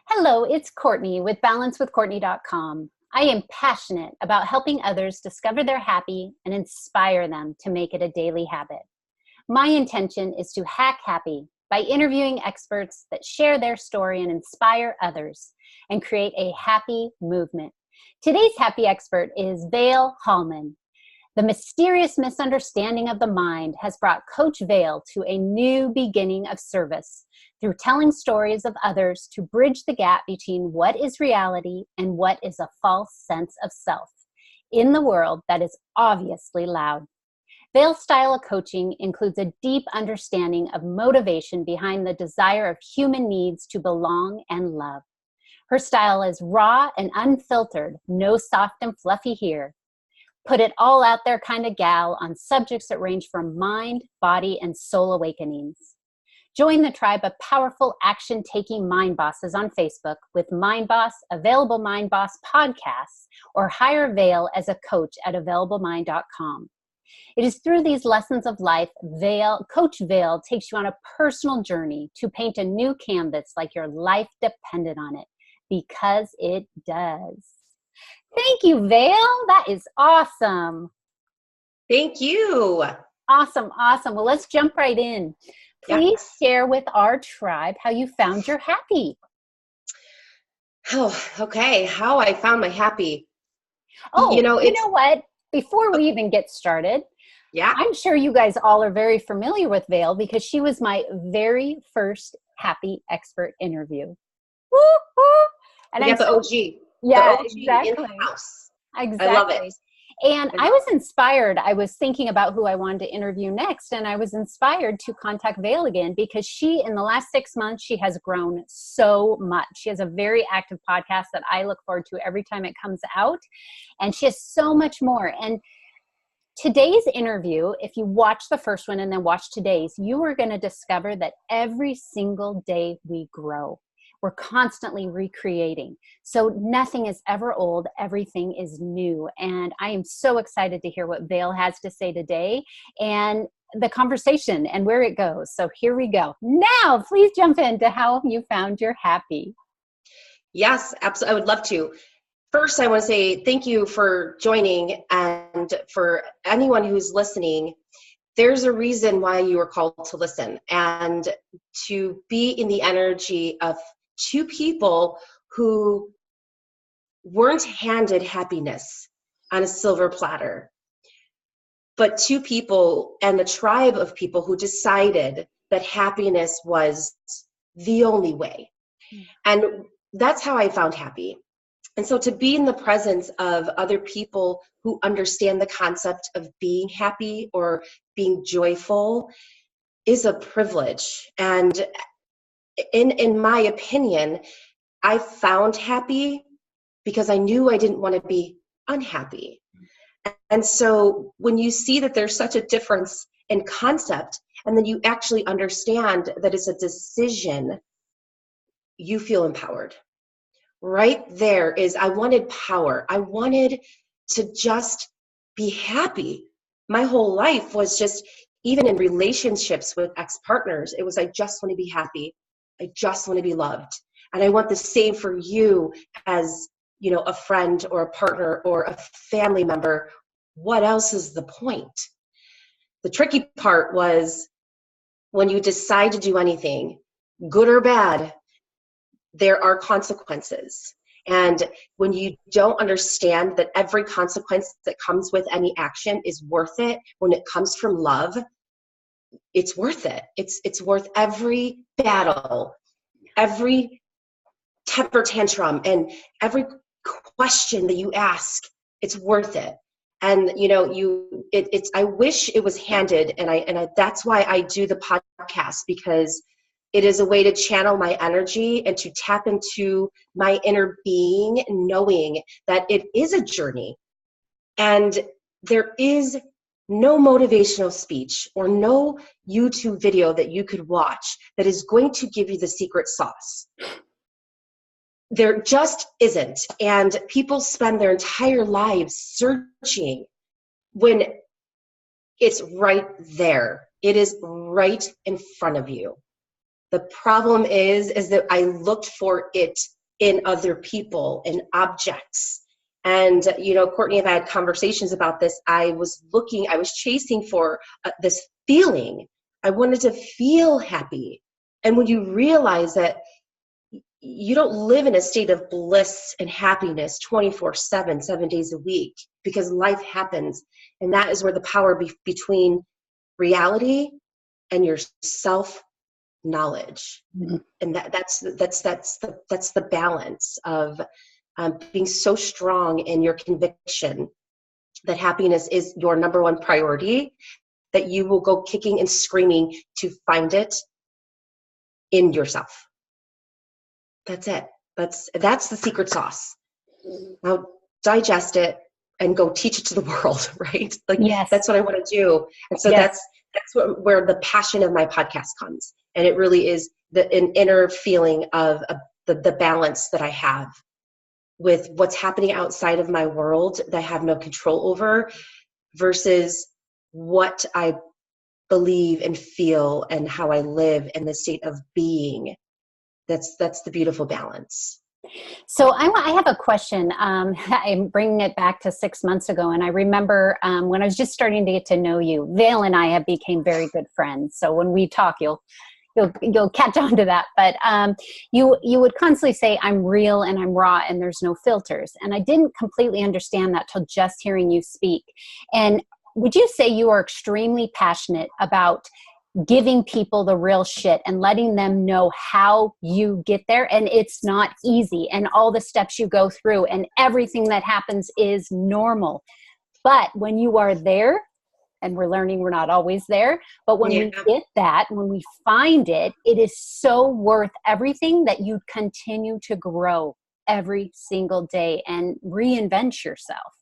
Hello, it's Courtney with balancewithcourtney.com. I am passionate about helping others discover their happy and inspire them to make it a daily habit. My intention is to hack happy by interviewing experts that share their story and inspire others and create a happy movement. Today's happy expert is Vail Hallmann. The mysterious misunderstanding of the mind has brought Coach Vail to a new beginning of service through telling stories of others to bridge the gap between what is reality and what is a false sense of self in the world that is obviously loud. Vail's style of coaching includes a deep understanding of motivation behind the desire of human needs to belong and love. Her style is raw and unfiltered, no soft and fluffy here. Put it all out there kind of gal on subjects that range from mind, body, and soul awakenings. Join the tribe of powerful action-taking mind bosses on Facebook with Mind Boss, Available Mind Boss podcasts, or hire Vail as a coach at availablemindboss.com. It is through these lessons of life, Coach Vail takes you on a personal journey to paint a new canvas like your life depended on it, because it does. Thank you, Vail. That is awesome. Thank you. Awesome. Well, let's jump right in. Please share with our tribe how you found your happy. Oh, okay. How I found my happy. Oh, you know what? Before we even get started, I'm sure you guys all are very familiar with Vail because she was my very first happy expert interview. Woo-hoo! And you got the OG. Yeah, the OG exactly. In-house. Exactly. I love it. And I was inspired. I was thinking about who I wanted to interview next, and I was inspired to contact Vail again because she, in the last 6 months, she has grown so much. She has a very active podcast that I look forward to every time it comes out, and she has so much more. And today's interview, if you watch the first one and then watch today's, you are going to discover that every single day we grow. We're constantly recreating. So nothing is ever old. Everything is new. And I am so excited to hear what Vail has to say today and the conversation and where it goes. So here we go. Now, please jump into how you found your happy. Yes, absolutely. I would love to. First, I want to say thank you for joining. And for anyone who's listening, there's a reason why you were called to listen and to be in the energy of two people who weren't handed happiness on a silver platter, but two people and a tribe of people who decided that happiness was the only way. And that's how I found happy. And so to be in the presence of other people who understand the concept of being happy or being joyful is a privilege. And in my opinion, I found happy because I knew I didn't want to be unhappy. And so when you see that there's such a difference in concept, and then you actually understand that it's a decision, you feel empowered. Right there is, I wanted power. I wanted to just be happy. My whole life was just, even in relationships with ex-partners, it was, I just want to be happy. I just want to be loved. And I want the same for you as, a friend or a partner or a family member. What else is the point? The tricky part was when you decide to do anything, good or bad, there are consequences. And when you don't understand that every consequence that comes with any action is worth it, when it comes from love, it's worth it. It's worth every battle, every temper tantrum, and every question that you ask. It's worth it. And I wish it was handed, and that's why I do the podcast, because it is a way to channel my energy and to tap into my inner being, knowing that it is a journey. And there is no motivational speech or no YouTube video that you could watch that is going to give you the secret sauce. There just isn't. And people spend their entire lives searching when it's right there. It is right in front of you. The problem is that I looked for it in other people, in objects. And, Courtney and I had conversations about this. I was chasing for this feeling. I wanted to feel happy. And when you realize that you don't live in a state of bliss and happiness 24/7, 7 days a week, because life happens. And that is where the power between reality and your self-knowledge. Mm-hmm. And that's the balance of being so strong in your conviction that happiness is your number one priority, that you will go kicking and screaming to find it in yourself. That's it. That's the secret sauce. Now digest it and go teach it to the world, right? Like, yes. That's what I want to do. And so yes. that's where the passion of my podcast comes. And it really is an inner feeling of the balance that I have with what's happening outside of my world that I have no control over versus what I believe and feel and how I live in the state of being. That's the beautiful balance. So I have a question. I'm bringing it back to 6 months ago. And I remember when I was just starting to get to know you, Vail and I have became very good friends. So when we talk, you'll catch on to that. But you would constantly say, I'm real and I'm raw and there's no filters. And I didn't completely understand that till just hearing you speak. And would you say you are extremely passionate about giving people the real shit and letting them know how you get there? And it's not easy, and all the steps you go through and everything that happens is normal. But when you are there, and we're learning we're not always there, but when we get that, when we find it, it is so worth everything that you continue to grow every single day and reinvent yourself.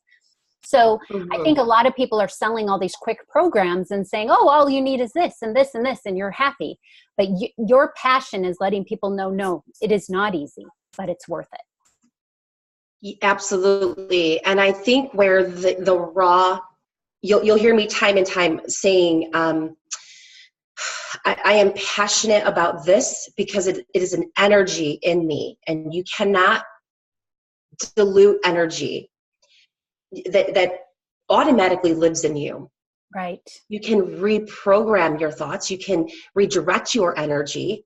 So I think a lot of people are selling all these quick programs and saying, oh, all you need is this and this and this, and you're happy. But your passion is letting people know, no, it is not easy, but it's worth it. Absolutely. And I think where the raw, you'll hear me time and time saying, I am passionate about this because it is an energy in me, and you cannot dilute energy that automatically lives in you. Right. You can reprogram your thoughts. You can redirect your energy.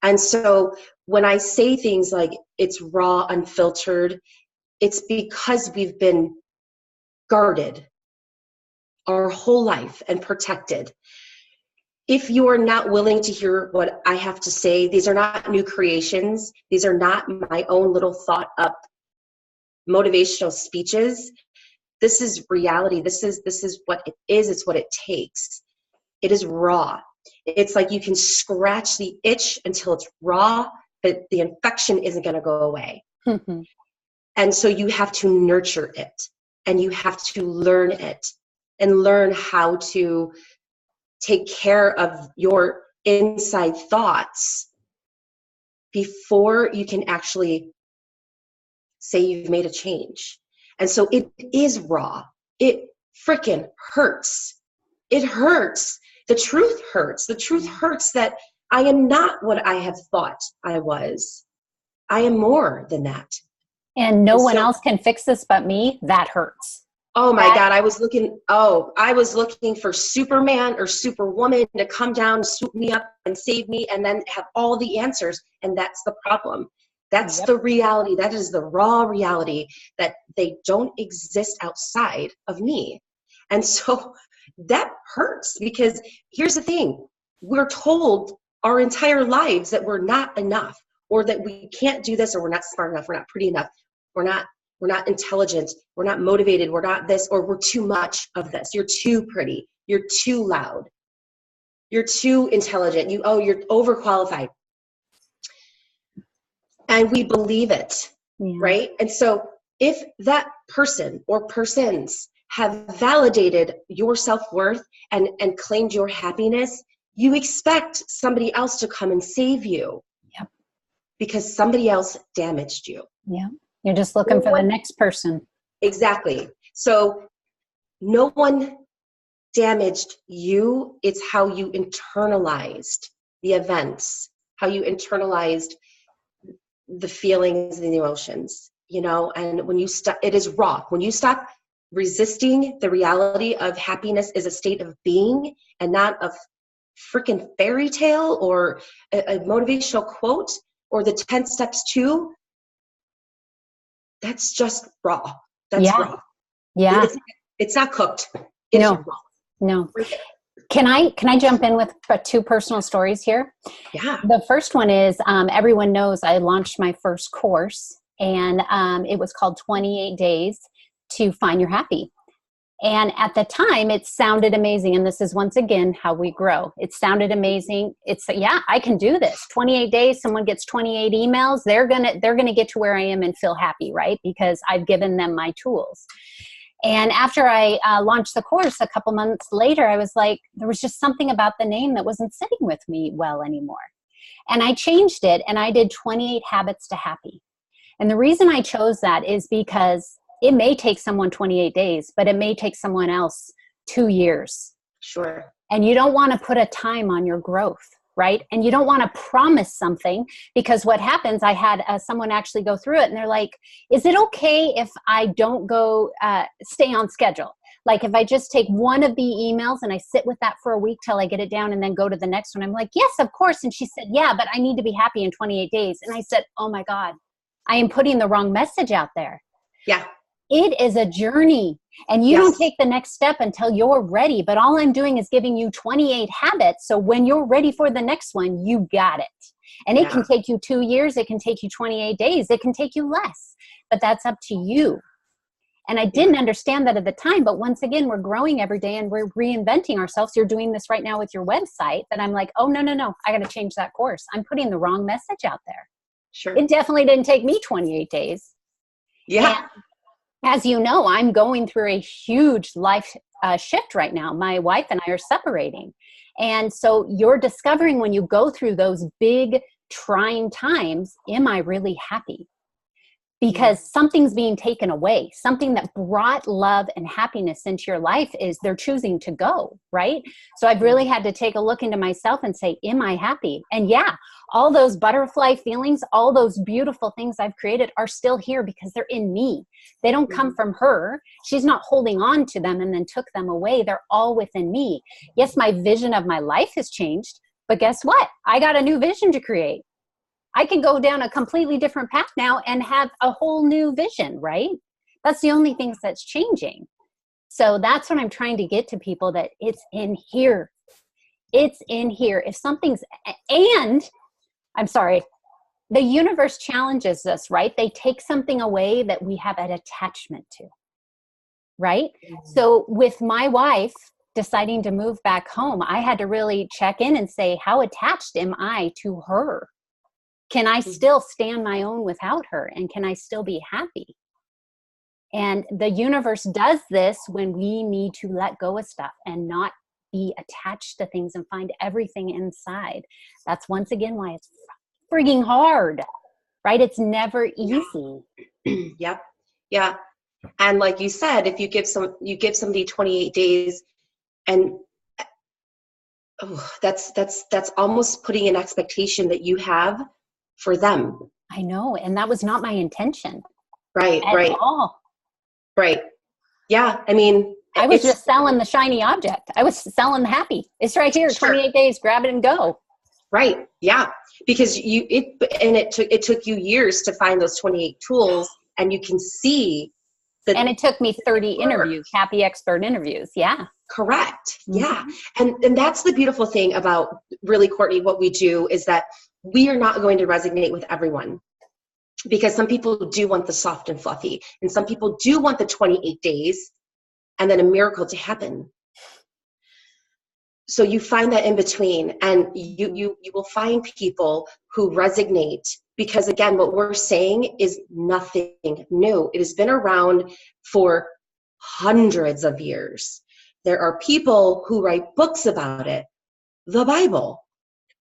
And so when I say things like it's raw, unfiltered, it's because we've been guarded our whole life and protected. If you are not willing to hear what I have to say, these are not new creations. These are not my own little thought up motivational speeches. This is reality. This is what it is. It's what it takes. It is raw. It's like you can scratch the itch until it's raw, but the infection isn't going to go away. Mm-hmm. And so you have to nurture it, and you have to learn it and learn how to take care of your inside thoughts before you can actually say you've made a change. And so it is raw. It freaking hurts. It hurts. The truth hurts. The truth hurts that I am not what I have thought I was. I am more than that. And no one else can fix this but me. That hurts. Oh my God. I was looking for Superman or Superwoman to come down, swoop me up and save me, and then have all the answers. And that's the problem. That's the reality. That is the raw reality, that they don't exist outside of me. And so that hurts, because here's the thing. We're told our entire lives that we're not enough, or that we can't do this, or we're not smart enough, we're not pretty enough, we're not intelligent, we're not motivated, we're not this, or we're too much of this. You're too pretty, you're too loud, you're too intelligent, you're overqualified. And we believe it, right? And so if that person or persons have validated your self-worth and claimed your happiness, you expect somebody else to come and save you. Yep. Because somebody else damaged you. Yeah. You're just looking for the next person. Exactly. So no one damaged you. It's how you internalized the events, how you internalized the feelings and the emotions, you know, and when you stop, it is raw. When you stop resisting the reality of happiness is a state of being and not a freaking fairy tale or a motivational quote or the 10 steps to, that's just raw. That's Yeah. raw. Yeah. It's not cooked. It's No. raw. No. Right there. Can I jump in with two personal stories here? Yeah. The first one is, everyone knows I launched my first course, and it was called 28 Days to Find Your Happy. And at the time, it sounded amazing. And this is once again how we grow. It sounded amazing. It's, yeah, I can do this. 28 days, someone gets 28 emails. They're gonna get to where I am and feel happy, right? Because I've given them my tools. And after I launched the course a couple months later, I was like, there was just something about the name that wasn't sitting with me well anymore. And I changed it, and I did 28 Habits to Happy. And the reason I chose that is because it may take someone 28 days, but it may take someone else 2 years. Sure. And you don't want to put a time on your growth, right? And you don't want to promise something, because what happens, I had someone actually go through it, and they're like, is it okay if I don't go stay on schedule? Like if I just take one of the emails and I sit with that for a week till I get it down and then go to the next one. I'm like, yes, of course. And she said, yeah, but I need to be happy in 28 days. And I said, oh my God, I am putting the wrong message out there. Yeah. It is a journey, and you don't take the next step until you're ready. But all I'm doing is giving you 28 habits. So when you're ready for the next one, you got it. And it can take you 2 years. It can take you 28 days. It can take you less, but that's up to you. And I didn't understand that at the time. But once again, we're growing every day and we're reinventing ourselves. You're doing this right now with your website, that I'm like, oh, no. I got to change that course. I'm putting the wrong message out there. Sure. It definitely didn't take me 28 days. Yeah. And as you know, I'm going through a huge life shift right now. My wife and I are separating. And so you're discovering, when you go through those big trying times, am I really happy? Because something's being taken away. Something that brought love and happiness into your life is they're choosing to go, right? So I've really had to take a look into myself and say, am I happy? And yeah, all those butterfly feelings, all those beautiful things I've created are still here because they're in me. They don't come from her. She's not holding on to them and then took them away. They're all within me. Yes, my vision of my life has changed, but guess what? I got a new vision to create. I can go down a completely different path now and have a whole new vision, right? That's the only thing that's changing. So that's what I'm trying to get to people, that it's in here. It's in here. If something's, and I'm sorry, the universe challenges us, right? They take something away that we have an attachment to, right? So with my wife deciding to move back home, I had to really check in and say, how attached am I to her? Can I still stand my own without her? And can I still be happy? And the universe does this when we need to let go of stuff and not be attached to things and find everything inside. That's once again why it's frigging hard, right? It's never easy. Yep. Yeah. And like you said, if you give somebody 28 days, and that's almost putting an expectation that you have for them. I know. And that was not my intention. Right. At all. Right. Yeah. I mean, I was just selling the shiny object. I was selling the happy. It's right here. Sure. 28 days, grab it and go. Right. Yeah. Because it took you years to find those 28 tools, and you can see that. And it took me 30 interviews, happy expert interviews. Yeah. Correct. Yeah. And that's the beautiful thing about, really, Courtney, what we do is that we are not going to resonate with everyone, because some people do want the soft and fluffy, and some people do want the 28 days and then a miracle to happen. So you find that in between, and you will find people who resonate, because again, what we're saying is nothing new. It has been around for hundreds of years. There are people who write books about it. The Bible.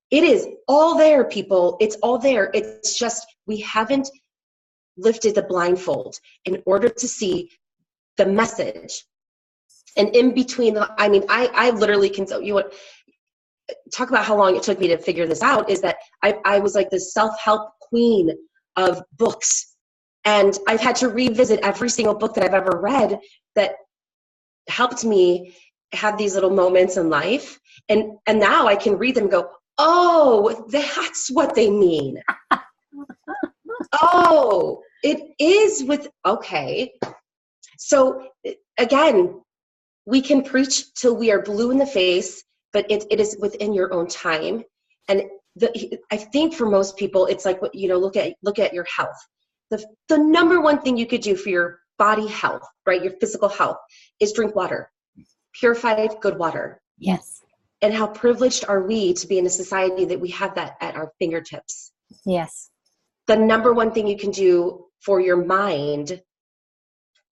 It is all there, people. It's all there. It's just, we haven't lifted the blindfold in order to see the message. And in between, I literally can tell you what, talk about how long it took me to figure this out, is that I was like the self-help queen of books. And I've had to revisit every single book that I've ever read that helped me have these little moments in life. And now I can read them and go, oh, that's what they mean. Oh, it is okay. So again, we can preach till we are blue in the face, but it is within your own time. And I think for most people, it's like, look at your health. The number one thing you could do for your body health, right, your physical health, is drink water, purified, good water. Yes. And how privileged are we to be in a society that we have that at our fingertips? Yes. The number one thing you can do for your mind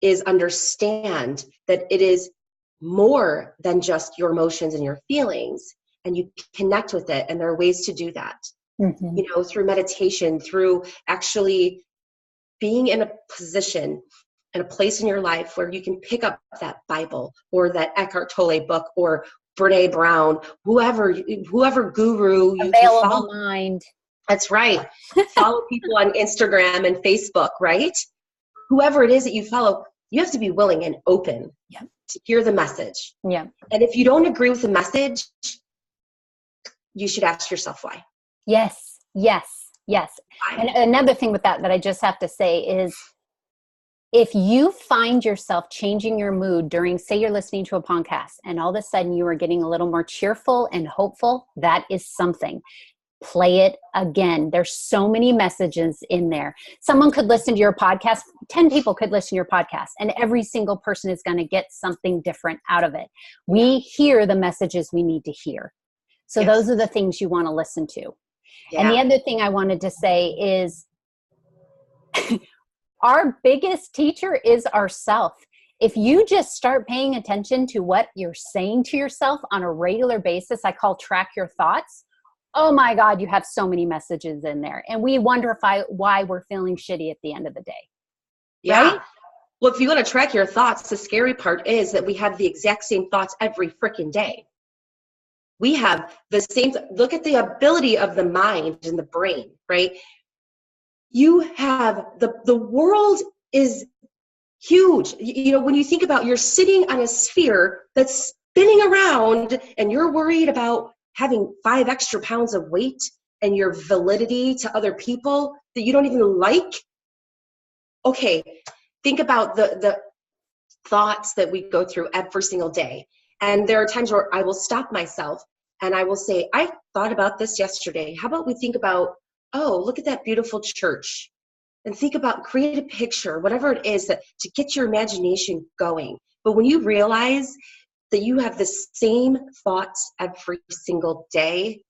is understand that it is more than just your emotions and your feelings, and you connect with it. And there are ways to do that, through meditation, through actually being in a position and a place in your life where you can pick up that Bible or that Eckhart Tolle book or Brene Brown, whoever guru you Available mind. That's right. Follow people on Instagram and Facebook, right? Whoever it is that you follow, you have to be willing and open to hear the message. Yeah. And if you don't agree with the message, you should ask yourself why. Yes. Yes. Yes. And another thing with that I just have to say is, if you find yourself changing your mood during, say you're listening to a podcast and all of a sudden you are getting a little more cheerful and hopeful, that is something. Play it again. There's so many messages in there. Someone could listen to your podcast. 10 people could listen to your podcast, and every single person is going to get something different out of it. We hear the messages we need to hear. So those are the things you want to listen to. Yeah. And the other thing I wanted to say is our biggest teacher is ourself. If you just start paying attention to what you're saying to yourself on a regular basis, I call track your thoughts. Oh my God, you have so many messages in there. And we wonder why we're feeling shitty at the end of the day. Yeah. Right? Well, if you want to track your thoughts, the scary part is that we have the exact same thoughts every freaking day. We have the same, look at the ability of the mind and the brain, right? You have, the world is huge. When you think about, you're sitting on a sphere that's spinning around and you're worried about having 5 extra pounds of weight and your validity to other people that you don't even like. Okay, think about the thoughts that we go through every single day. And there are times where I will stop myself and I will say, I thought about this yesterday. How about we think about, oh, look at that beautiful church. And think about, create a picture, whatever it is, that to get your imagination going. But when you realize that you have the same thoughts every single day,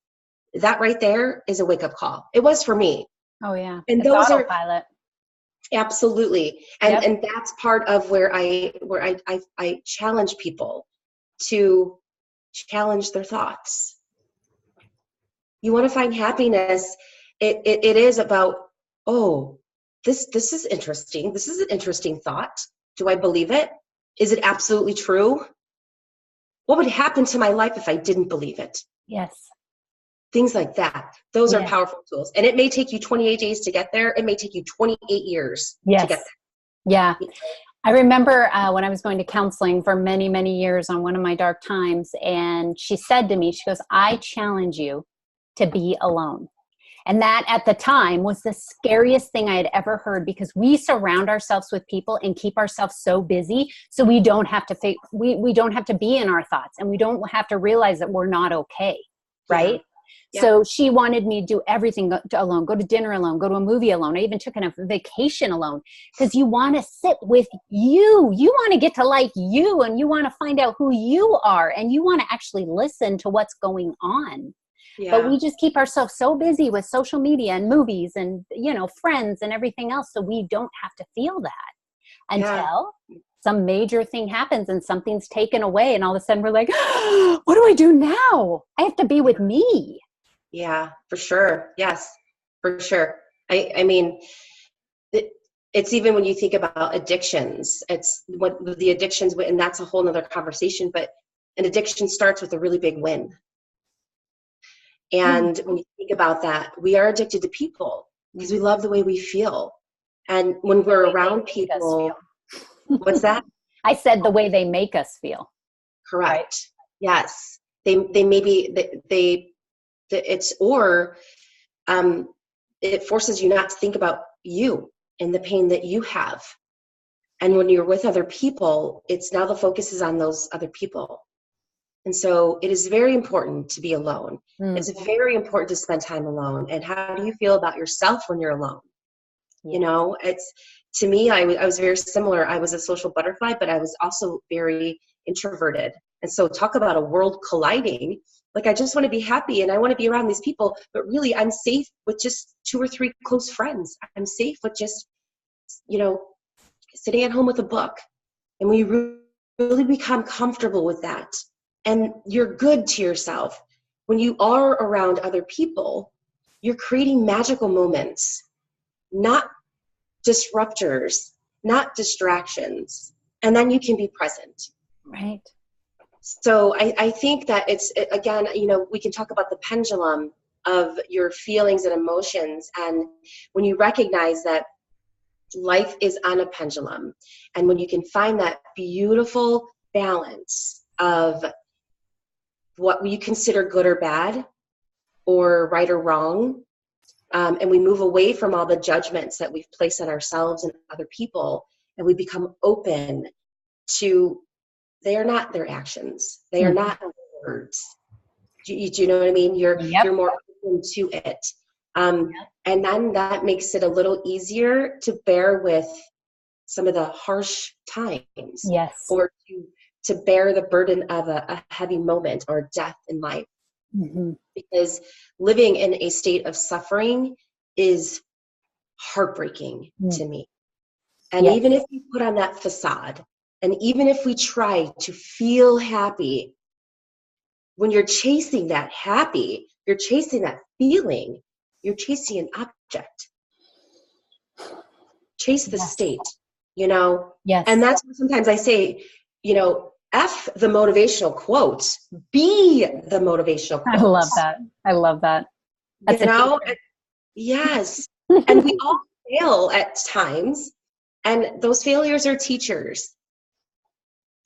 that right there is a wake-up call. It was for me. Oh yeah. And it's those autopilot. Absolutely. And that's part of where I challenge people to challenge their thoughts. You want to find happiness. It is about, oh, this is interesting. This is an interesting thought. Do I believe it? Is it absolutely true? What would happen to my life if I didn't believe it? Yes. Things like that. Those are powerful tools. And it may take you 28 days to get there. It may take you 28 years to get there. Yeah. I remember when I was going to counseling for many, many years on one of my dark times, and she said to me, she goes, I challenge you to be alone. And that at the time was the scariest thing I had ever heard, because we surround ourselves with people and keep ourselves so busy so we don't have to we don't have to be in our thoughts, and we don't have to realize that we're not okay, right? Yeah. So she wanted me to do everything alone, go to dinner alone, go to a movie alone. I even took a vacation alone, because you want to sit with you. You want to get to like you, and you want to find out who you are, and you want to actually listen to what's going on. Yeah. But we just keep ourselves so busy with social media and movies and, friends and everything else. So we don't have to feel that until some major thing happens and something's taken away. And all of a sudden we're like, oh, what do I do now? I have to be with me. Yeah, for sure. Yes, for sure. I mean, it's even when you think about addictions, it's what the addictions, and that's a whole nother conversation, but an addiction starts with a really big win. And when you think about that, we are addicted to people. because we love the way we feel. And when we're around people, what's that? I said the way they make us feel. Correct. Right? Yes. They maybe, it's, or it forces you not to think about you and the pain that you have. And when you're with other people, it's now the focus is on those other people. And so it is very important to be alone. It's very important to spend time alone. And how do you feel about yourself when you're alone? Yeah. You know, it's, to me, I was very similar. I was a social butterfly, but I was also very introverted. And so talk about a world colliding. Like, I just want to be happy and I want to be around these people, but really I'm safe with just 2 or 3 close friends. I'm safe with just, you know, sitting at home with a book. And when you really become comfortable with that, and you're good to yourself, when you are around other people, you're creating magical moments, not disruptors, not distractions. And then you can be present. Right. So I think that it's, again, you know, we can talk about the pendulum of your feelings and emotions. And when you recognize that life is on a pendulum, and when you can find that beautiful balance of what you consider good or bad, or right or wrong, and we move away from all the judgments that we've placed on ourselves and other people, and we become open to, they are not their actions, they are not words. Do you know what I mean? You're more open to it. And then that makes it a little easier to bear with some of the harsh times. Yes. Or to bear the burden of a heavy moment or death in life. Because living in a state of suffering is heartbreaking to me. And even if you put on that facade, and even if we try to feel happy, when you're chasing that happy, you're chasing that feeling, you're chasing an object. Chase the state, you know? Yes. And that's what sometimes I say, you know, F the motivational quote, be the motivational quote. I love that. I love that. That's, you know, yes. And we all fail at times, and those failures are teachers.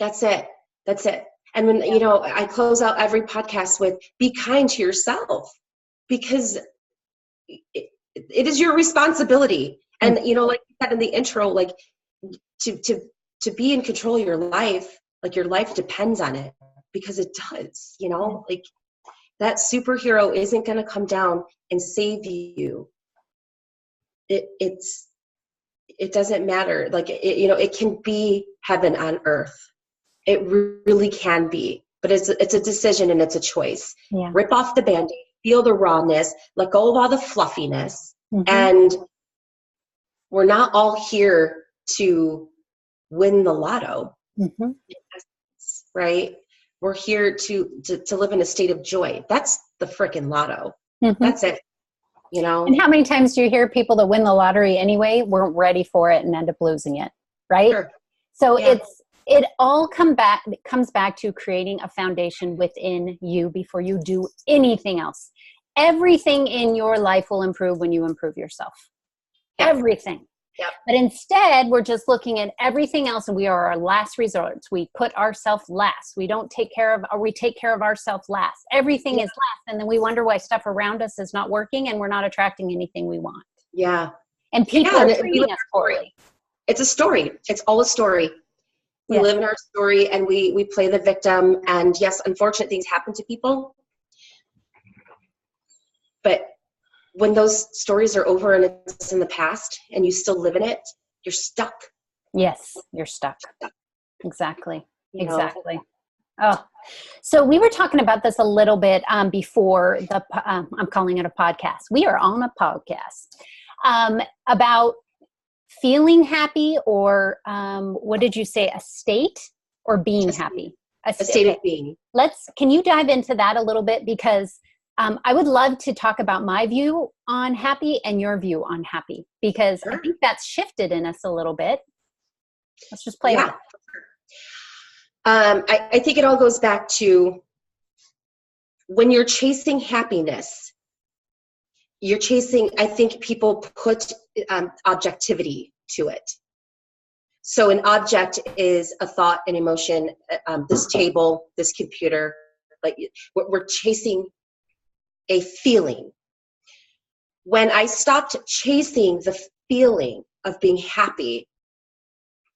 That's it. That's it. And when, you know, I close out every podcast with, be kind to yourself, because it is your responsibility. And, you know, like you said in the intro, like to be in control of your life, like your life depends on it, because it does, you know, like that superhero isn't going to come down and save you. It doesn't matter. Like, you know, it can be heaven on earth. It really can be, but it's a decision and it's a choice. Yeah. Rip off the Band-Aid, feel the rawness, let go of all the fluffiness. And we're not all here to win the lotto, right? We're here to live in a state of joy. That's the frickin' lotto. That's it. You know? And how many times do you hear people that win the lottery anyway weren't ready for it and end up losing it, right? Sure. So it all comes back to creating a foundation within you before you do anything else. Everything in your life will improve when you improve yourself. Everything. Yep. But instead, we're just looking at everything else, and we are our last resort. We put ourselves last. We don't take care of, or we take care of ourselves last. Everything is last. And then we wonder why stuff around us is not working and we're not attracting anything we want. Yeah. And people are treating us poorly. It's a story. It's all a story. We live in our story, and we play the victim. And yes, unfortunate things happen to people. But when those stories are over and it's in the past and you still live in it, you're stuck. Yes, you're stuck. Exactly. You know? Exactly. Oh, so we were talking about this a little bit before I'm calling it a podcast. We are on a podcast about feeling happy, or what did you say? A state, or being happy? A state of being. Can you dive into that a little bit? Because I would love to talk about my view on happy and your view on happy, because I think that's shifted in us a little bit. Let's just play that. I think it all goes back to when you're chasing happiness, you're chasing, I think people put objectivity to it. So an object is a thought, an emotion, this table, this computer, like we're chasing a feeling. When I stopped chasing the feeling of being happy,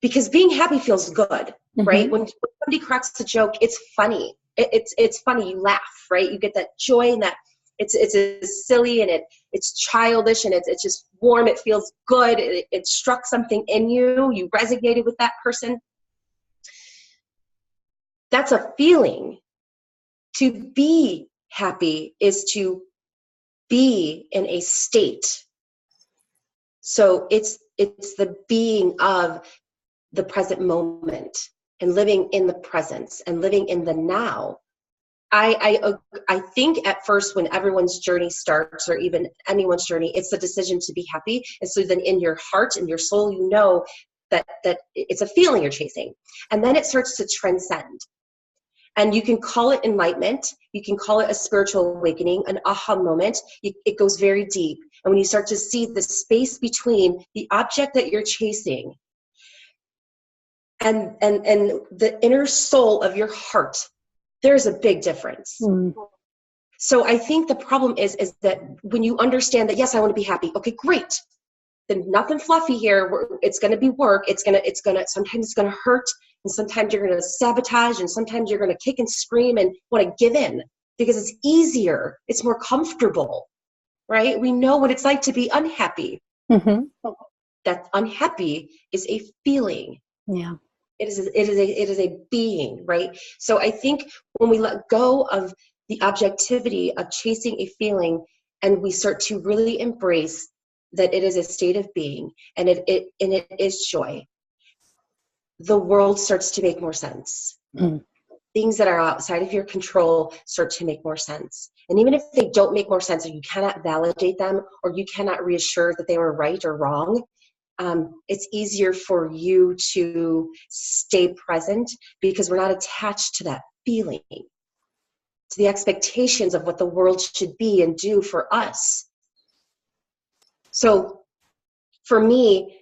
because being happy feels good, right? When somebody cracks a joke, it's funny. It's funny. You laugh, right? You get that joy, and that it's silly, and it's childish, and it's just warm. It feels good. It struck something in you. You resonated with that person. That's a feeling. To be happy is to be in a state. So it's the being of the present moment and living in the presence and living in the now. I think at first when everyone's journey starts, or even anyone's journey, it's the decision to be happy. And so then in your heart and your soul, you know that it's a feeling you're chasing. And then it starts to transcend. And you can call it enlightenment. You can call it a spiritual awakening, an aha moment. It goes very deep. And when you start to see the space between the object that you're chasing and the inner soul of your heart, there's a big difference. So I think the problem is that when you understand that, yes, I want to be happy. Okay, great. Then nothing fluffy here. It's going to be work. Sometimes it's going to hurt. And sometimes you're going to sabotage, and sometimes you're going to kick and scream and want to give in because it's easier. It's more comfortable, right? We know what it's like to be unhappy. That unhappy is a feeling. Yeah. It is a being, right? So I think when we let go of the objectivity of chasing a feeling, and we start to really embrace that it is a state of being, and it is joy, the world starts to make more sense. Things that are outside of your control start to make more sense. And even if they don't make more sense, or you cannot validate them, or you cannot reassure that they were right or wrong, it's easier for you to stay present because we're not attached to that feeling, to the expectations of what the world should be and do for us. So for me,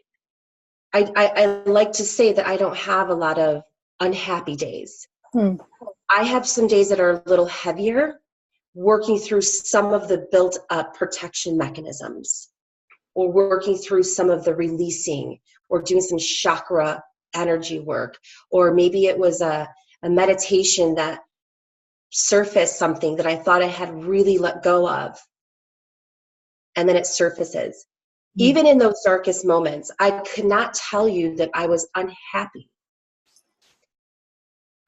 I like to say that I don't have a lot of unhappy days. I have some days that are a little heavier, working through some of the built up protection mechanisms, or working through some of the releasing, or doing some chakra energy work. Or maybe it was a meditation that surfaced something that I thought I had really let go of, and then it surfaces. Even in those darkest moments, I could not tell you that I was unhappy.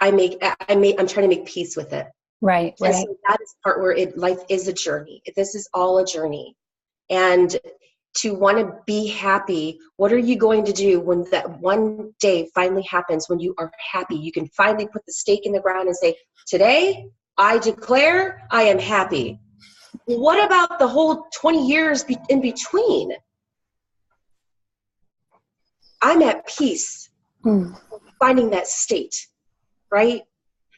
I'm trying to make peace with it. Right. And so that is part where life is a journey. This is all a journey. And to want to be happy, what are you going to do when that one day finally happens, when you are happy? You can finally put the stake in the ground and say, today, I declare I am happy. What about the whole 20 years in between? I'm at peace, finding that state, right?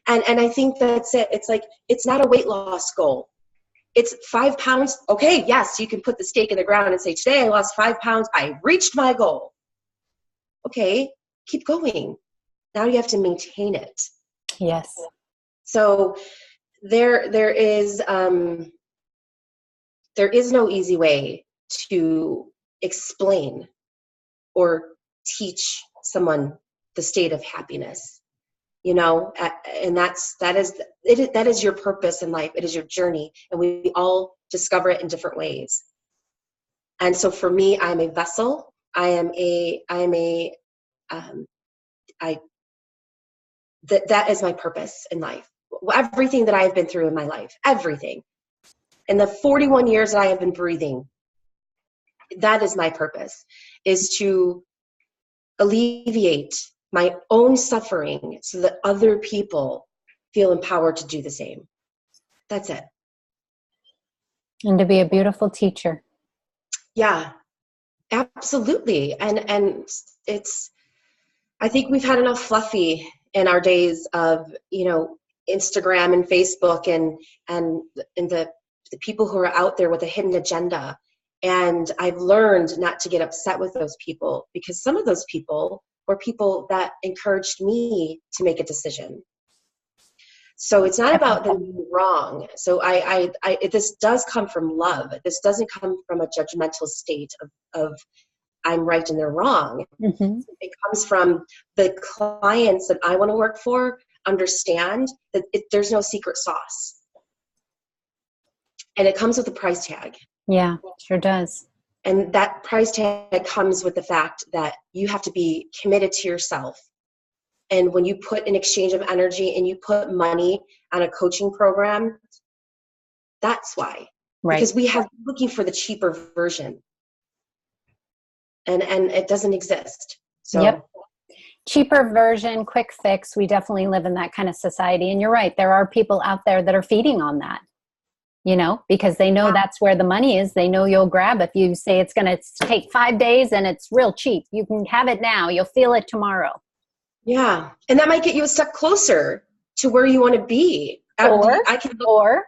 And I think that's it. It's like, it's not a weight loss goal. It's 5 pounds. Okay, yes, you can put the stake in the ground and say, today I lost 5 pounds. I reached my goal. Okay, keep going. Now you have to maintain it. Yes. So there is no easy way to explain or teach someone the state of happiness, and that is your purpose in life. It is your journey, and we all discover it in different ways. And so for me, I'm a vessel. That is my purpose in life. Everything that I have been through in my life, everything, in the 41 years that I have been breathing, that is my purpose, is to alleviate my own suffering so that other people feel empowered to do the same. That's it. And to be a beautiful teacher. Yeah, absolutely. And it's, I think we've had enough fluffy in our days of, Instagram and Facebook and the the people who are out there with a hidden agenda. And I've learned not to get upset with those people, because some of those people were people that encouraged me to make a decision. So it's not about them being wrong. So this does come from love. This doesn't come from a judgmental state of I'm right and they're wrong. Mm-hmm. It comes from the clients that I want to work for understand that there's no secret sauce. And it comes with a price tag. Yeah, sure does. And that price tag comes with the fact that you have to be committed to yourself. And when you put an exchange of energy and you put money on a coaching program, that's why. Right. Because we have looking for the cheaper version. And it doesn't exist. So yep. Cheaper version, quick fix. We definitely live in that kind of society. And you're right. There are people out there that are feeding on that, because they know that's where the money is. They know you'll grab if you say it's going to take 5 days and it's real cheap. You can have it now. You'll feel it tomorrow. Yeah. And that might get you a step closer to where you want to be. Or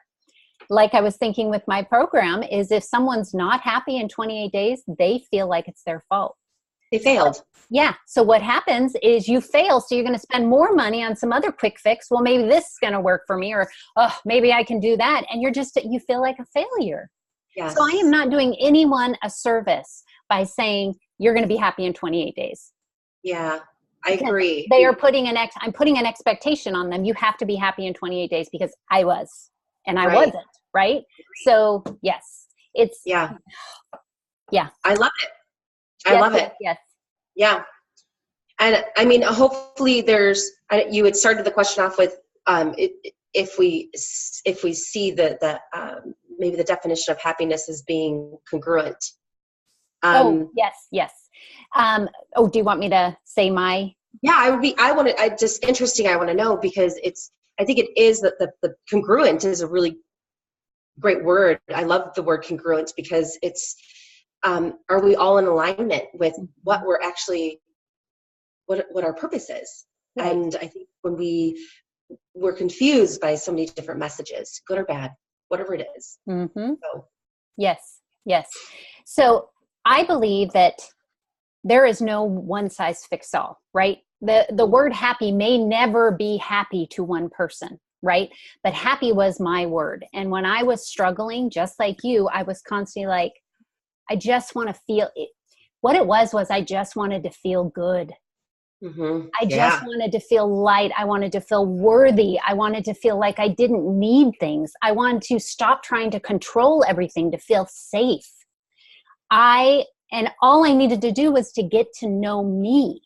like I was thinking with my program is if someone's not happy in 28 days, they feel like it's their fault. They failed. Yeah. So what happens is you fail. So you're going to spend more money on some other quick fix. Well, maybe this is going to work for me, or, oh, maybe I can do that. And you feel like a failure. Yes. So I am not doing anyone a service by saying you're going to be happy in 28 days. Yeah, I agree. They are I'm putting an expectation on them. You have to be happy in 28 days because I was, and I wasn't. Right. So yes, it's, yeah. I love it. I love it. Yes. Yeah. And I mean, hopefully you had started the question off with, if we see the maybe the definition of happiness as being congruent. Yes. Do you want me to say my? Yeah, I want to know, because I think it is that the congruent is a really great word. I love the word congruent because it's, are we all in alignment with what we're actually, what our purpose is? Right. And I think when we're confused by so many different messages, good or bad, whatever it is. Mm-hmm. So. Yes. So I believe that there is no one size fits all, right? The word happy may never be happy to one person, right? But happy was my word. And when I was struggling, just like you, I was constantly like, I just want to feel it. What it was I just wanted to feel good. Mm-hmm. I just wanted to feel light. I wanted to feel worthy. I wanted to feel like I didn't need things. I wanted to stop trying to control everything to feel safe. And all I needed to do was to get to know me.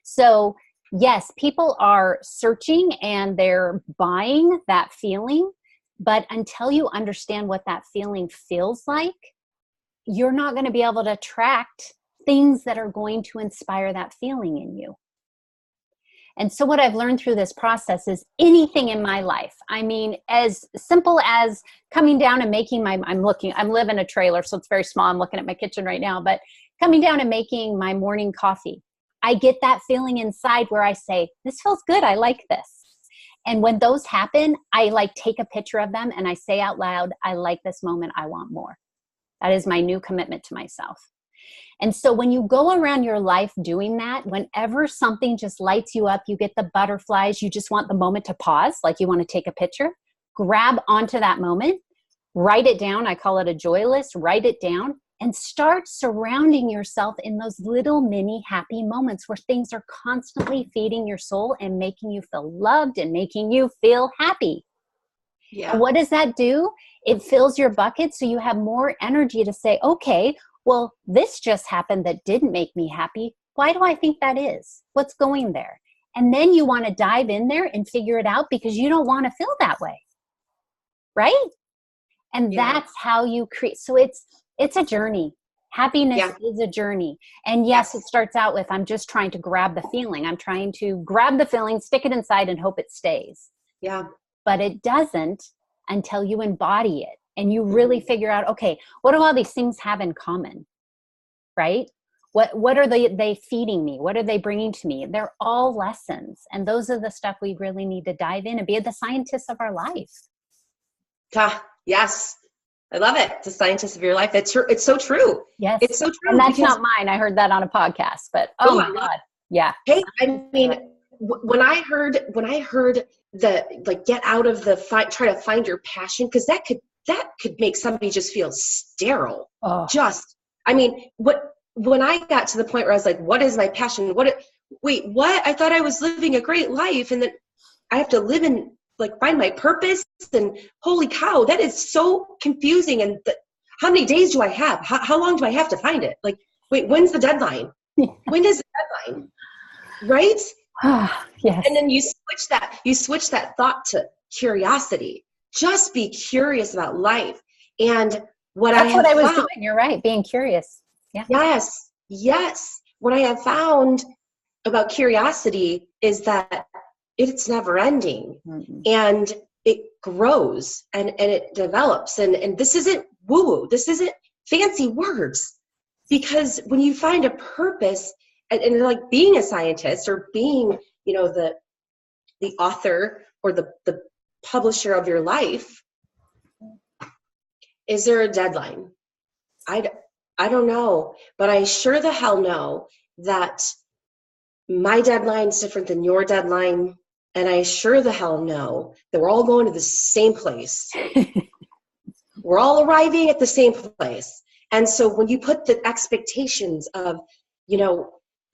So yes, people are searching and they're buying that feeling, but until you understand what that feeling feels like, you're not going to be able to attract things that are going to inspire that feeling in you. And so what I've learned through this process is anything in my life. I mean, as simple as coming down and making I live in a trailer, so it's very small. I'm looking at my kitchen right now, but coming down and making my morning coffee. I get that feeling inside where I say, this feels good. I like this. And when those happen, I take a picture of them and I say out loud, I like this moment. I want more. That is my new commitment to myself. And so when you go around your life doing that, whenever something just lights you up, you get the butterflies, you just want the moment to pause, like you want to take a picture, grab onto that moment, write it down. I call it a joy list. Write it down and start surrounding yourself in those little mini happy moments where things are constantly feeding your soul and making you feel loved and making you feel happy. Yeah. And what does that do? It fills your bucket so you have more energy to say, okay, well, this just happened that didn't make me happy. Why do I think that is? What's going there? And then you want to dive in there and figure it out because you don't want to feel that way. Right? And that's how you create. So it's a journey. Happiness is a journey. And yes, it starts out with, I'm just trying to grab the feeling. I'm trying to grab the feeling, stick it inside and hope it stays. Yeah. But it doesn't until you embody it. And you really figure out, okay, what do all these things have in common, right? What are they feeding me? What are they bringing to me? They're all lessons. And those are the stuff we really need to dive in and be the scientists of our life. Yes. I love it. The scientist of your life. It's true. It's so true. Yes. It's so true. And that's not mine. I heard that on a podcast, but oh my God. Yeah. Hey, I mean, when I heard the, like, get out of the fight, try to find your passion, because that could make somebody just feel sterile. Oh. I mean, when I got to the point where I was like, what is my passion? Wait, what? I thought I was living a great life, and then I have to live and like find my purpose, and holy cow, that is so confusing. And how many days do I have? How long do I have to find it? Like, wait, when's the deadline? When is the deadline? Right? Yes. And then you switch that thought to curiosity. Just be curious about life. And that's what I was doing. You're right. Being curious. Yeah. Yes. What I have found about curiosity is that it's never ending. Mm-hmm. And it grows and it develops. And this isn't woo-woo. This isn't fancy words. Because when you find a purpose, and like being a scientist or being, the author or the publisher of your life, is there a deadline? I don't know, but I sure the hell know that my deadline is different than your deadline. And I sure the hell know that we're all going to the same place. We're all arriving at the same place. And so when you put the expectations of,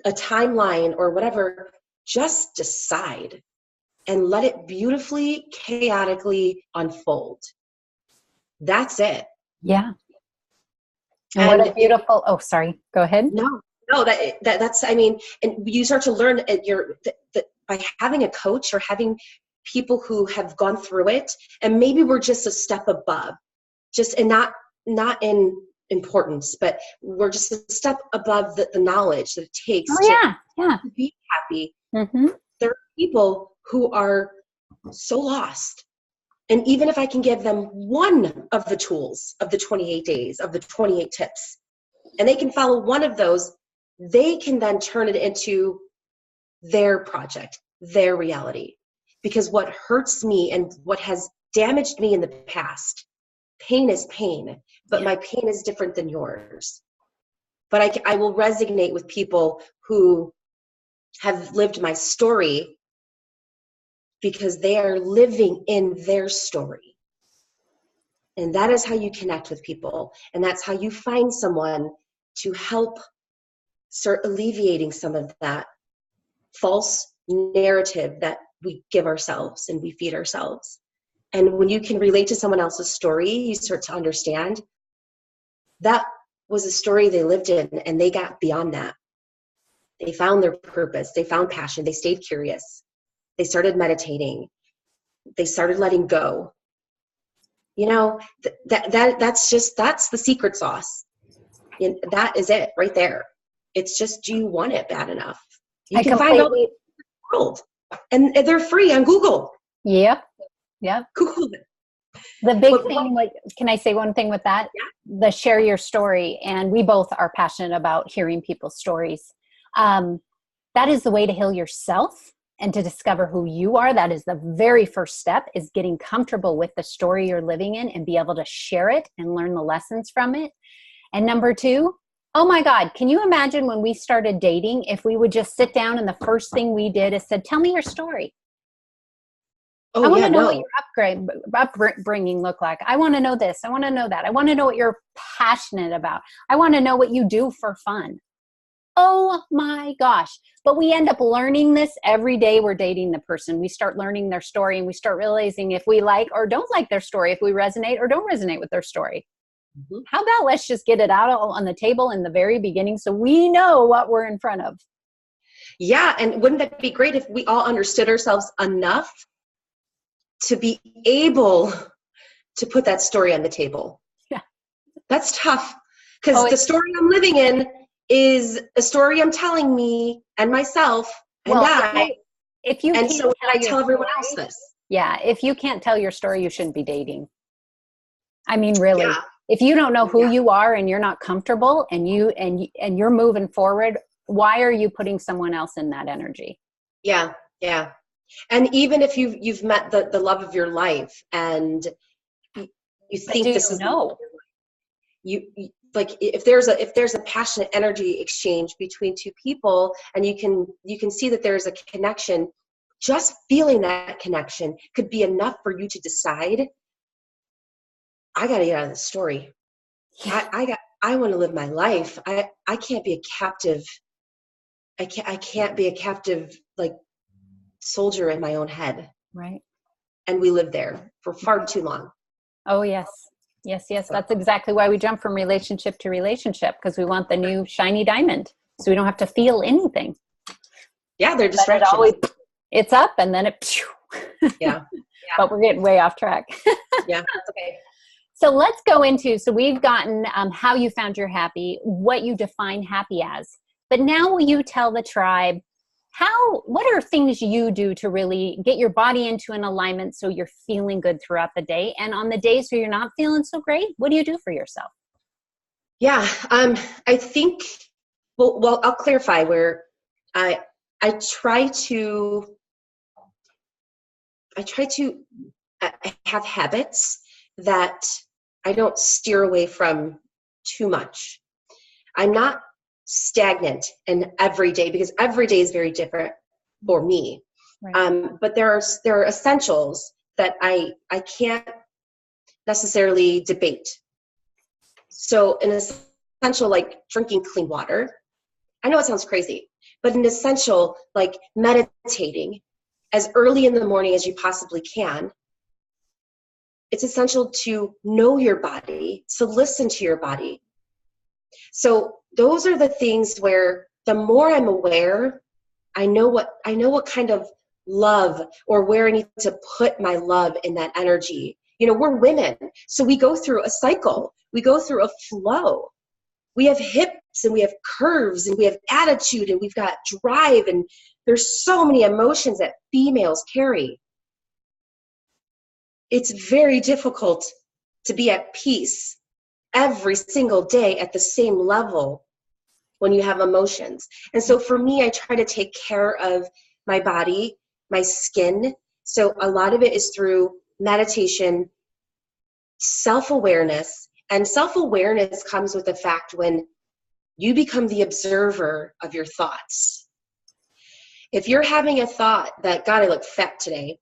a timeline or whatever, just decide and let it beautifully, chaotically unfold. That's it. Yeah. And what a beautiful, sorry, go ahead. No, that's, I mean, and you start to learn by having a coach or having people who have gone through it, and maybe we're just a step above, and not in importance, but we're just a step above the knowledge that it takes to be happy. Mm-hmm. There are people who are so lost. And even if I can give them one of the tools of the 28 days, of the 28 tips, and they can follow one of those, they can then turn it into their project, their reality. Because what hurts me and what has damaged me in the past, pain is pain, but my pain is different than yours. But I will resonate with people who have lived my story because they are living in their story. And that is how you connect with people. And that's how you find someone to help start alleviating some of that false narrative that we give ourselves and we feed ourselves. And when you can relate to someone else's story, you start to understand that was a story they lived in, and they got beyond that. They found their purpose. They found passion. They stayed curious. They started meditating. They started letting go. That's the secret sauce. And that is it right there. It's just, do you want it bad enough? You can find all the world, and they're free on Google. Yep. Google it. The big thing, can I say one thing with that? Yeah. The share your story. And we both are passionate about hearing people's stories. That is the way to heal yourself and to discover who you are. That is the very first step, is getting comfortable with the story you're living in and be able to share it and learn the lessons from it. And number 2, oh my God, can you imagine when we started dating, if we would just sit down and the first thing we did is said, tell me your story. I want to know what your upbringing looked like. I want to know this. I want to know that. I want to know what you're passionate about. I want to know what you do for fun. Oh my gosh. But we end up learning this every day we're dating the person. We start learning their story, and we start realizing if we like or don't like their story, if we resonate or don't resonate with their story. Mm-hmm. How about let's just get it out on the table in the very beginning so we know what we're in front of. Yeah. And wouldn't that be great if we all understood ourselves enough to be able to put that story on the table? Yeah. That's tough, because the story I'm living in is a story I'm telling me and myself and I tell everyone else this. Yeah. If you can't tell your story, you shouldn't be dating. I mean, really, if you don't know who you are and you're not comfortable and you're moving forward, why are you putting someone else in that energy? Yeah. Yeah. And even if you've met the love of your life and you think this is the love of your like if there's a passionate energy exchange between two people, and you can see that there's a connection, just feeling that connection could be enough for you to decide, I got to get out of this story. I want to live my life. I can't be a captive. I can't be a captive, like, soldier in my own head. Right. And we live there for far too long. Oh, yes. Yes. That's exactly why we jump from relationship to relationship, because we want the new shiny diamond. So we don't have to feel anything. Yeah, they're distractions. It's up and then it. Yeah. But we're getting way off track. Yeah, that's okay. So let's go into, so we've gotten how you found your happy, what you define happy as. But now will you tell the tribe, what are things you do to really get your body into an alignment so you're feeling good throughout the day? And on the days where you're not feeling so great, what do you do for yourself? Yeah, I think, well, I'll clarify where I try to have habits that I don't steer away from too much. I'm not stagnant in every day, because every day is very different for me. Right. But there are essentials that I can't necessarily debate. So an essential like drinking clean water, I know it sounds crazy, but an essential like meditating as early in the morning as you possibly can. It's essential to know your body, to listen to your body. So those are the things where the more I'm aware, I know what kind of love, or where I need to put my love in that energy. You know, we're women, so we go through a cycle. We go through a flow. We have hips and we have curves and we have attitude and we've got drive, and there's so many emotions that females carry. It's very difficult to be at peace every single day at the same level when you have emotions. And so for me, I try to take care of my body, my skin. So a lot of it is through meditation, self-awareness. And self-awareness comes with the fact when you become the observer of your thoughts. If you're having a thought that, God, I look fat today,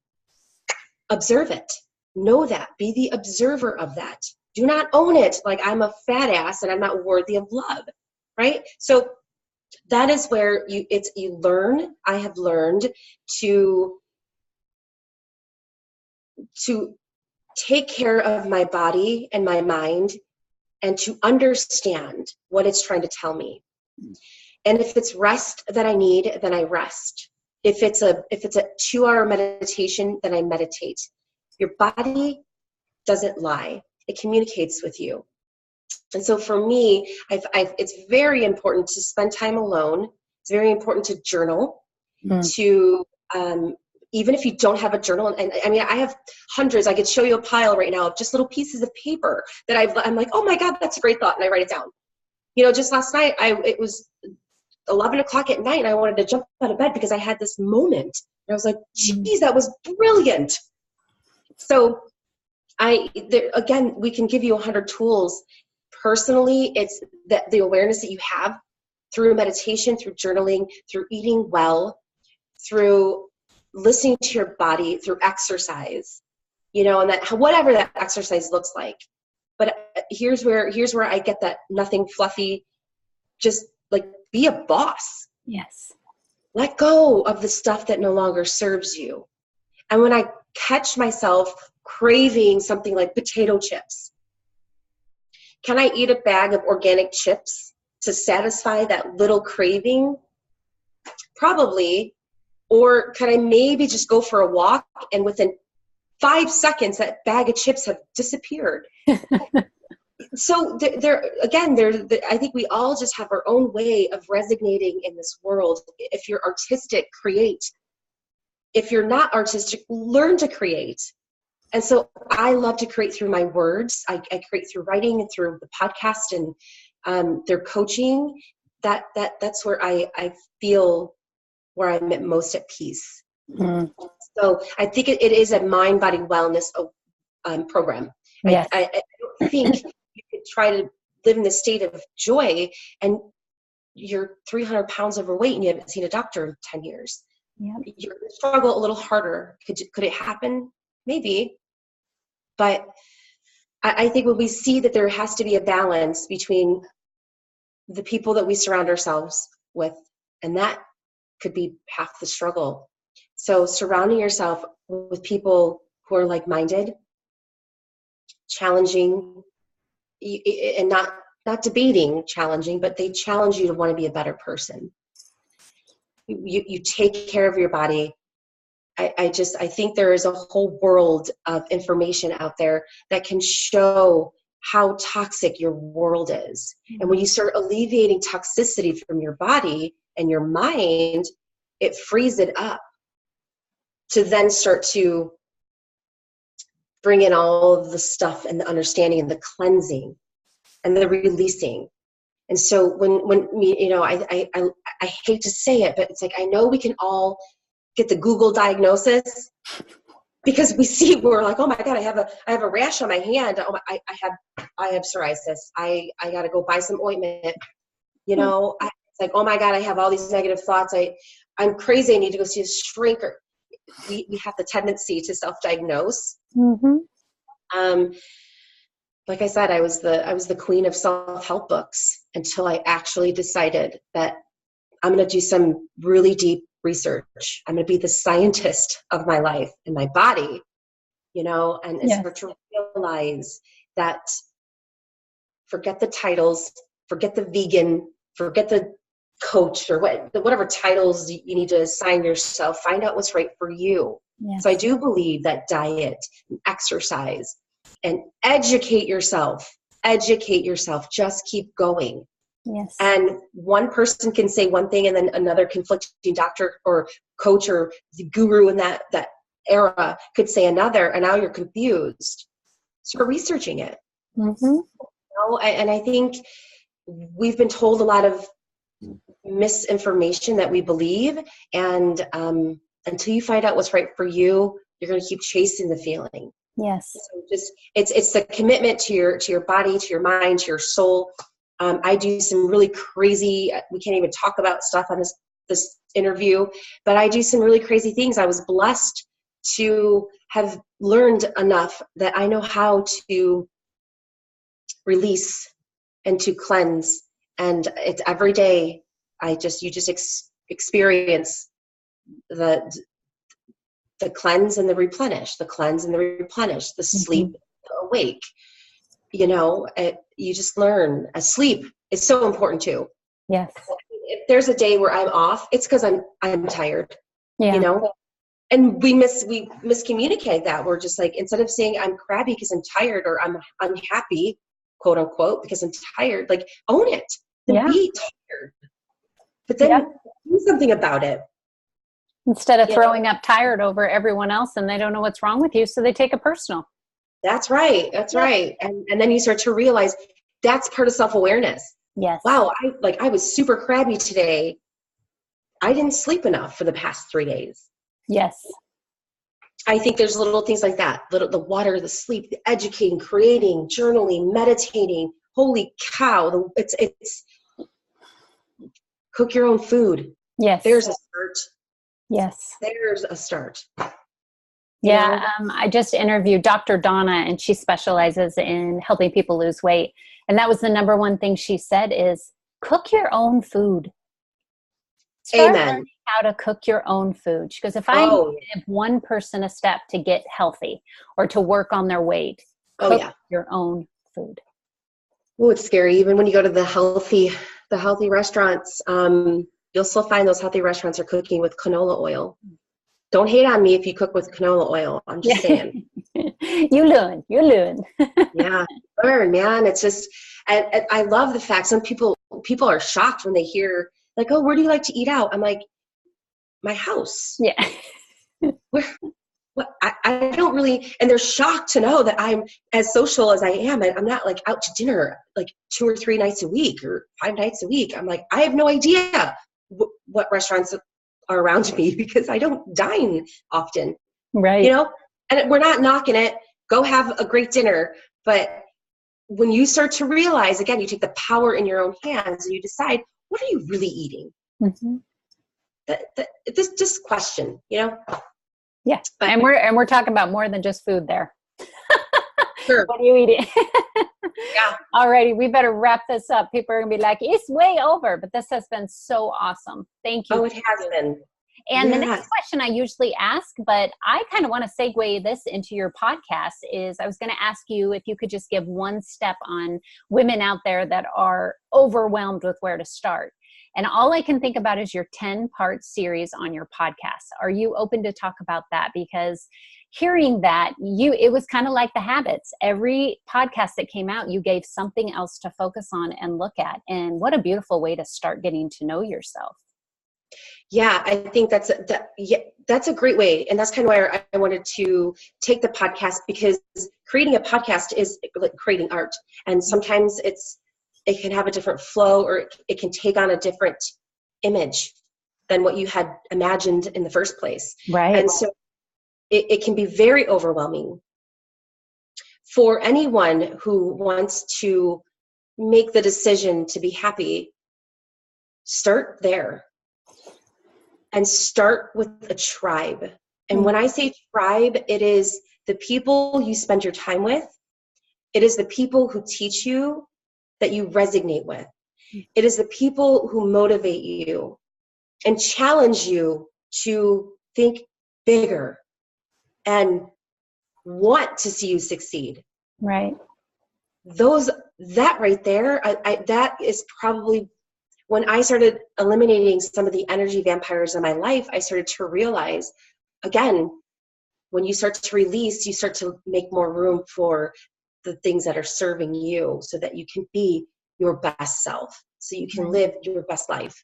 observe it. Know that. Be the observer of that. Do not own it like I'm a fat ass and I'm not worthy of love, right? So that is where you learn. I have learned to take care of my body and my mind, and to understand what it's trying to tell me. And if it's rest that I need, then I rest. If it's a 2-hour meditation, then I meditate. Your body doesn't lie. It communicates with you. And so for me, it's very important to spend time alone. It's very important to journal, to even if you don't have a journal. And I mean, I have hundreds. I could show you a pile right now of just little pieces of paper that I'm like, oh my God, that's a great thought. And I write it down. You know, just last night, it was 11 o'clock at night and I wanted to jump out of bed because I had this moment. And I was like, geez, that was brilliant. So again, we can give you 100 tools. Personally, it's that the awareness that you have through meditation, through journaling, through eating well, through listening to your body, through exercise, you know, and that whatever that exercise looks like. But here's where I get that nothing fluffy, just like be a boss. Yes. Let go of the stuff that no longer serves you. And when I catch myself craving something like potato chips, can I eat a bag of organic chips to satisfy that little craving? Probably. Or can I maybe just go for a walk and within 5 seconds that bag of chips have disappeared? So I think we all just have our own way of resonating in this world. If you're artistic, create. If you're not artistic, learn to create. And so I love to create through my words. I create through writing and through the podcast and their coaching. That's where I feel where I'm at most at peace. Mm. So I think it is a mind-body wellness program. Yes. I don't think you could try to live in this state of joy, and you're 300 pounds overweight and you haven't seen a doctor in 10 years. Yep. You're going to struggle a little harder. Could it happen? Maybe. But I think when we see that there has to be a balance between the people that we surround ourselves with, and that could be half the struggle. So surrounding yourself with people who are like-minded, challenging, and not debating, challenging, but they challenge you to want to be a better person. You take care of your body. I think there is a whole world of information out there that can show how toxic your world is. And when you start alleviating toxicity from your body and your mind, it frees it up to then start to bring in all of the stuff and the understanding and the cleansing and the releasing. And so when I hate to say it, but it's like, I know we can all get the Google diagnosis because we're like, oh my God, I have a rash on my hand. Oh, I have psoriasis. I got to go buy some ointment. It's like, oh my God, I have all these negative thoughts. I'm crazy. I need to go see a shrink. Or we have the tendency to self-diagnose. Mm-hmm. Like I said, I was the queen of self-help books until I actually decided that I'm going to do some really deep research. I'm going to be the scientist of my life and my body, and start to realize that forget the titles, forget the vegan, forget the coach or whatever titles you need to assign yourself. Find out what's right for you. Yes. So I do believe that diet and exercise and educate yourself, just keep going. Yes. And one person can say one thing and then another conflicting doctor or coach or the guru in that era could say another, and now you're confused. So we're researching it. Mm-hmm. And I think we've been told a lot of misinformation that we believe, and until you find out what's right for you, you're going to keep chasing the feeling. Yes. So it's the commitment to your body, to your mind, to your soul. I do some really crazy, we can't even talk about stuff on this interview, but I do some really crazy things. I was blessed to have learned enough that I know how to release and to cleanse. And it's every day. You just experience the cleanse and the replenish, the cleanse and the replenish, the sleep, the awake. You just learn. Sleep is so important too. Yes. If there's a day where I'm off, it's because I'm tired. Yeah. And we miscommunicate that. We're just like, instead of saying I'm crabby because I'm tired or I'm unhappy, quote unquote, because I'm tired, like own it. Then be tired. But then do something about it. Instead of throwing up tired over everyone else and they don't know what's wrong with you, so they take it personal. That's right. Right. And then you start to realize that's part of self-awareness. Yes. Wow, I was super crabby today. I didn't sleep enough for the past 3 days. Yes. I think there's little things like that. The water, the sleep, the educating, creating, journaling, meditating. Holy cow. It's cook your own food. Yes. There's a start. Yes. There's a start. Yeah. I just interviewed Dr. Donna, and she specializes in helping people lose weight. And that was the number one thing she said is cook your own food. Start learning how to cook your own food. She goes, if I give one person a step to get healthy or to work on their weight, cook your own food. Oh, it's scary. Even when you go to the healthy restaurants, you'll still find those healthy restaurants are cooking with canola oil. Don't hate on me if you cook with canola oil. I'm just saying. You learn. Yeah, learn, man. It's just, and I love the fact some people are shocked when they hear like, oh, where do you like to eat out? I'm like, my house. Yeah. I don't really, and they're shocked to know that I'm as social as I am. And I'm not like out to dinner like 2 or 3 nights a week or 5 nights a week. I'm like, I have no idea what restaurants are around me because I don't dine often. Right. And we're not knocking it. Go have a great dinner. But when you start to realize, again, you take the power in your own hands and you decide, what are you really eating? Mm-hmm. This just question, Yeah. But, and we're talking about more than just food there. sure. What are you eating? Yeah. Alrighty, we better wrap this up. People are gonna be like, it's way over, but this has been so awesome. Thank you. Oh, it has been. And Yes. the next question I usually ask, but I kind of want to segue this into your podcast, is I was going to ask you if you could just give one step on women out there that are overwhelmed with where to start. And all I can think about is your 10-part series on your podcast. Are you open to talk about that? Because hearing that, it was kind of like the habits. Every podcast that came out, you gave something else to focus on and look at. And what a beautiful way to start getting to know yourself. Yeah, I think that's a great way. And that's kind of why I wanted to take the podcast, because creating a podcast is like creating art. And sometimes it can have a different flow, or it can take on a different image than what you had imagined in the first place. Right. And so it can be very overwhelming for anyone who wants to make the decision to be happy. Start there. And start with a tribe. And when I say tribe, it is the people you spend your time with. It is the people who teach you that you resonate with. It is the people who motivate you and challenge you to think bigger and want to see you succeed. Right. That right there, that is probably, when I started eliminating some of the energy vampires in my life, I started to realize, again, when you start to release, you start to make more room for the things that are serving you, so that you can be your best self, so you can live your best life.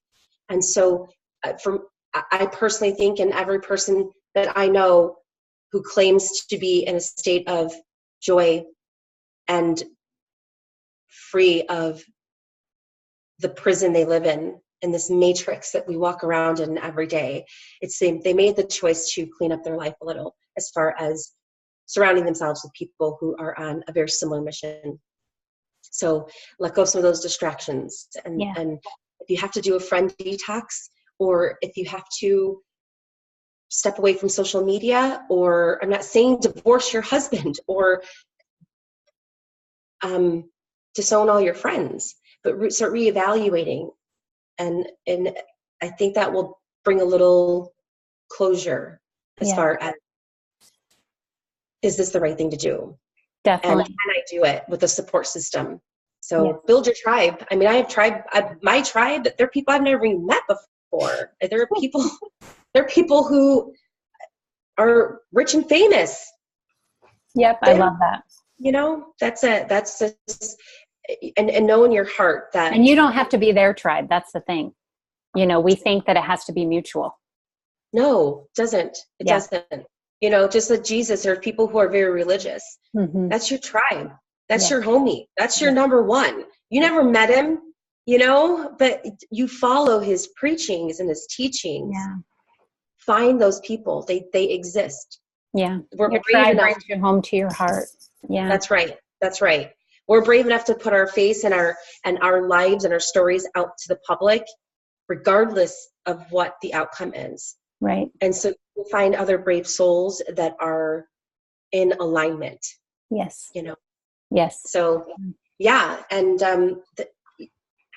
And so I personally think, and every person that I know who claims to be in a state of joy and free of the prison they live in this matrix that we walk around in every day, they made the choice to clean up their life a little, as far as surrounding themselves with people who are on a very similar mission. So let go of some of those distractions. And if you have to do a friend detox, or if you have to step away from social media, or I'm not saying divorce your husband or disown all your friends, but start reevaluating. And I think that will bring a little closure as far as, is this the right thing to do? Definitely. And can I do it with a support system? So build your tribe. I mean, I have my tribe, they're people I've never even met before. There are people who are rich and famous. Yep, I love that. That's it. That's just, and know in your heart that. And you don't have to be their tribe. That's the thing. We think that it has to be mutual. No, it doesn't. It doesn't. Just like Jesus, there are people who are very religious. Mm-hmm. That's your tribe. That's your homie. That's your number one. You never met him, but you follow his preachings and his teachings. Yeah. Find those people. They exist. Yeah. Your tribe brings you home to your heart. Yeah. That's right. That's right. We're brave enough to put our face and our lives and our stories out to the public, regardless of what the outcome is. Right. And so you'll find other brave souls that are in alignment. Yes. Yes. So, yeah. And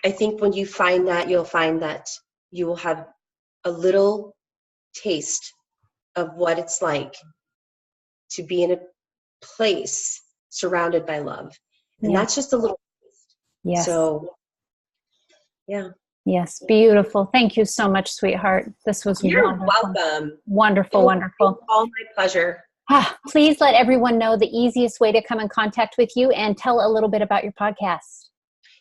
I think when you find that, you'll find that you will have a little taste of what it's like to be in a place surrounded by love. And that's just a little taste. Yes. So, yeah. Yes. Beautiful. Thank you so much, sweetheart. This was wonderful. Welcome. Wonderful. Wonderful. All my pleasure. Please let everyone know the easiest way to come in contact with you, and tell a little bit about your podcast.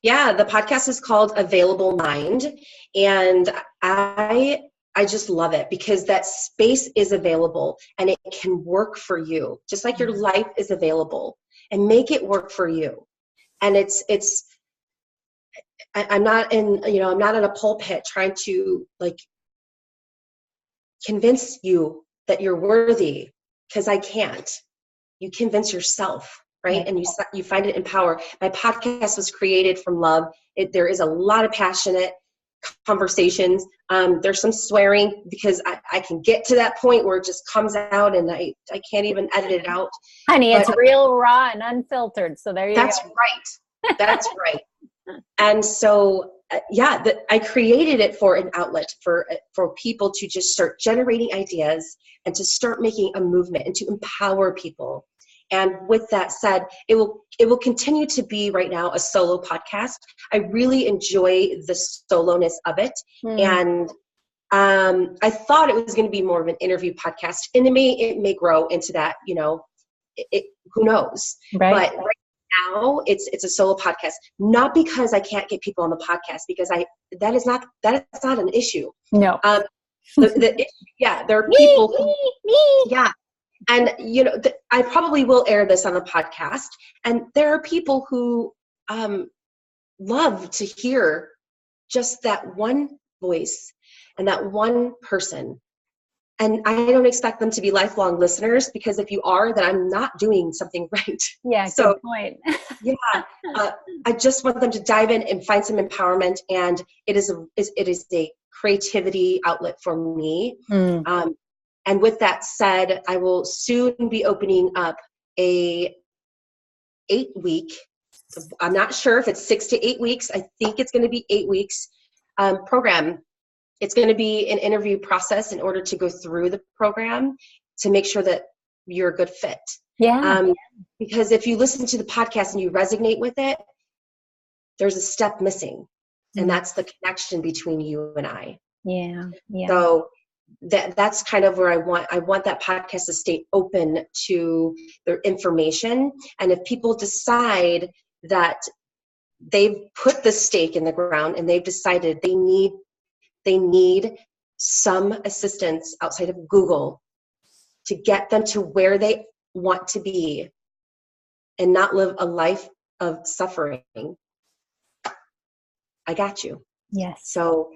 Yeah, the podcast is called Available Mind, and I just love it because that space is available and it can work for you, just like your life is available, and make it work for you. And I'm not in a pulpit trying to convince you that you're worthy, because I can't. You convince yourself. right? And you find it in power. My podcast was created from love. There is a lot of passionate conversations. There's some swearing because I can get to that point where it just comes out and I can't even edit it out. Honey, it's real, raw, and unfiltered. So there you go. That's right. That's right. And so, I created it for an outlet for people to just start generating ideas and to start making a movement and to empower people. And with that said, it will continue to be right now a solo podcast. I really enjoy the soloness of it. And I thought it was going to be more of an interview podcast, and it may grow into that, who knows? Right. But right now it's a solo podcast, not because I can't get people on the podcast, because that is not an issue. No. There are people who, and I probably will air this on the podcast, and there are people who love to hear just that one voice and that one person. And I don't expect them to be lifelong listeners, because if you are, then I'm not doing something right. Yeah, so, good point. I just want them to dive in and find some empowerment, and it is a creativity outlet for me. And with that said, I will soon be opening up a 8-week. I'm not sure if it's 6 to 8 weeks. I think it's going to be 8 weeks program. It's going to be an interview process in order to go through the program to make sure that you're a good fit. Yeah. Because if you listen to the podcast and you resonate with it, there's a step missing, and that's the connection between you and I. Yeah. So that's kind of where I want that podcast to stay open to their information. And if people decide that they've put the stake in the ground and they've decided they need some assistance outside of Google to get them to where they want to be and not live a life of suffering, I got you. Yes. So,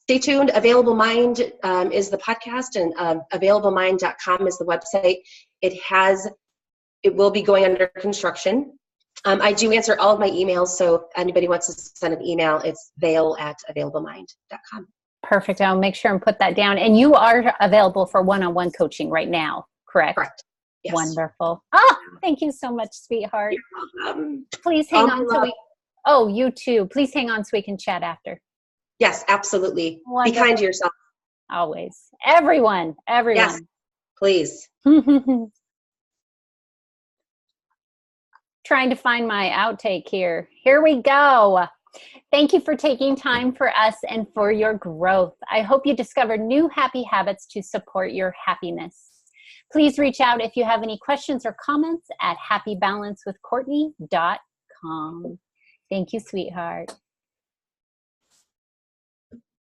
stay tuned. Available Mind is the podcast, and availablemindcom is the website. It will be going under construction. I do answer all of my emails, so if anybody wants to send an email, it's vail@availablemindcom. Perfect. I'll make sure and put that down. And you are available for one-on-one coaching right now, correct? Correct. Yes. Wonderful. Thank you so much, sweetheart. You're welcome. Please hang on so you too. Please hang on so we can chat after. Yes, absolutely. Wonderful. Be kind to yourself. Always. Everyone. Yes, please. Trying to find my outtake here. Here we go. Thank you for taking time for us and for your growth. I hope you discovered new happy habits to support your happiness. Please reach out if you have any questions or comments at happybalancewithcourtney.com. Thank you, sweetheart.